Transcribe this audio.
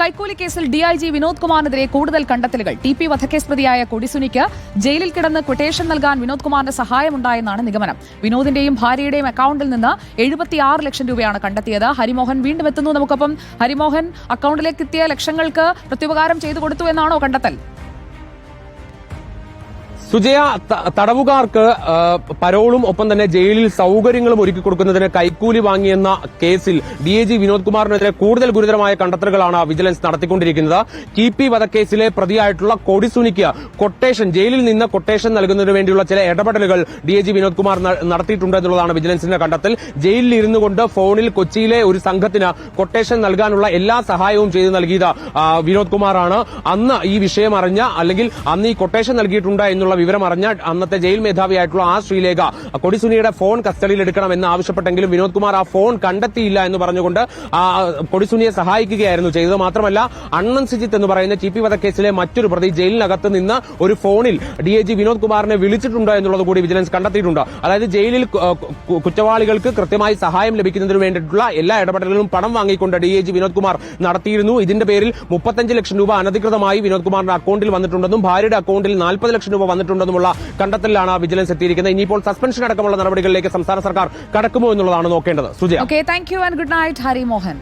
കൈക്കൂലി കേസിൽ ഡിഐജി വിനോദ് കുമാറിനെതിരെ കൂടുതൽ കണ്ടെത്തലുകൾ. ടി പി വധക്കേസ് പ്രതിയായ കൊടിസുനിക്ക് ജയിലിൽ കിടന്ന് ക്വട്ടേഷൻ നൽകാൻ വിനോദ് കുമാറിന്റെ സഹായമുണ്ടായെന്നാണ് നിഗമനം. വിനോദിന്റെയും ഭാര്യയുടെയും അക്കൌണ്ടിൽ നിന്ന് 76 ലക്ഷം രൂപയാണ് കണ്ടെത്തിയത്. ഹരിമോഹൻ വീണ്ടും എത്തുന്നു നമുക്കൊപ്പം. ഹരിമോഹൻ, അക്കൌണ്ടിലേക്ക് എത്തിയ ലക്ഷങ്ങൾക്ക് പ്രത്യുപകാരം ചെയ്തു കൊടുത്തു എന്നാണോ കണ്ടെത്തൽ? സുജയ, തടവുകാർക്ക് പരോളും ഒപ്പം തന്നെ ജയിലിൽ സൌകര്യങ്ങളും ഒരുക്കി കൊടുക്കുന്നതിന് കൈക്കൂലി വാങ്ങിയെന്ന കേസിൽ ഡിഐജി വിനോദ് കുമാറിനെതിരെ കൂടുതൽ ഗുരുതരമായ കണ്ടെത്തലുകളാണ് വിജിലൻസ് നടത്തിക്കൊണ്ടിരിക്കുന്നത്. ടി പി വധക്കേസിലെ പ്രതിയായിട്ടുള്ള കൊടിസുനിക്ക് ജയിലിൽ നിന്ന് കൊട്ടേഷൻ നൽകുന്നതിന് വേണ്ടിയുള്ള ചില ഇടപെടലുകൾ ഡിഐജി വിനോദ് കുമാർ നടത്തിയിട്ടുണ്ട് എന്നുള്ളതാണ് വിജിലൻസിന്റെ കണ്ടെത്തൽ. ജയിലിൽ ഇരുന്നു കൊണ്ട് ഫോണിൽ കൊച്ചിയിലെ ഒരു സംഘത്തിന് കൊട്ടേഷൻ നൽകാനുള്ള എല്ലാ സഹായവും ചെയ്തു നൽകിയത് വിനോദ് കുമാറാണ്. അന്ന് ഈ വിഷയം അറിഞ്ഞ, അല്ലെങ്കിൽ അന്ന് ഈ കൊട്ടേഷൻ നൽകിയിട്ടുണ്ട് എന്നുള്ള വിവരം അറിഞ്ഞ അന്നത്തെ ജയിൽ മേധാവിയായിട്ടുള്ള ശ്രീലേഖ കൊടിസുനിയുടെ ഫോൺ കസ്റ്റഡിയിൽ എടുക്കണമെന്ന് ആവശ്യപ്പെട്ടെങ്കിലും വിനോദ് കുമാർ ആ ഫോൺ കണ്ടെത്തിയില്ല എന്ന് പറഞ്ഞുകൊണ്ട് കൊടിസുനിയെ സഹായിക്കുകയായിരുന്നു ചെയ്തത്. മാത്രമല്ല, അണ്ണൻ സിജിത്ത് എന്ന് പറയുന്ന ടി പി വധക്കേസിലെ മറ്റൊരു പ്രതി ജയിലിനകത്ത് നിന്ന് ഒരു ഫോണിൽ ഡിഐജി വിനോദ് കുമാറിനെ വിളിച്ചിട്ടുണ്ട് എന്നുള്ളത് കൂടി വിജിലൻസ് കണ്ടെത്തിയിട്ടുണ്ട്. അതായത് ജയിലിൽ കുറ്റവാളികൾക്ക് കൃത്യമായി സഹായം ലഭിക്കുന്നതിന് വേണ്ടിയിട്ടുള്ള എല്ലാ ഇടപെടലുകളും പണം വാങ്ങിക്കൊണ്ട് ഡിഐജി വിനോദ് കുമാർ നടത്തിയിരുന്നു. ഇതിന്റെ പേരിൽ 35 ലക്ഷം രൂപ അനധികൃതമായി വിനോദ് കുമാറിന്റെ അക്കൌണ്ടിൽ വന്നിട്ടുണ്ടെന്നും ഭാര്യയുടെ അക്കൌണ്ടിൽ 40 ലക്ഷം രൂപ വന്നിട്ടുണ്ടെന്നുമുള്ള കണ്ടെത്തലിലാണ് വിജിലൻസ് എത്തിയിരിക്കുന്നത്. ഇനിയിപ്പോൾ സസ്പെൻഷൻ അടക്കമുള്ള നടപടികളിലേക്ക് സംസ്ഥാന സർക്കാർ കടക്കുമോ എന്നുള്ളതാണ് നോക്കേണ്ടത്. Sujaya, thank you and good night Harimohan.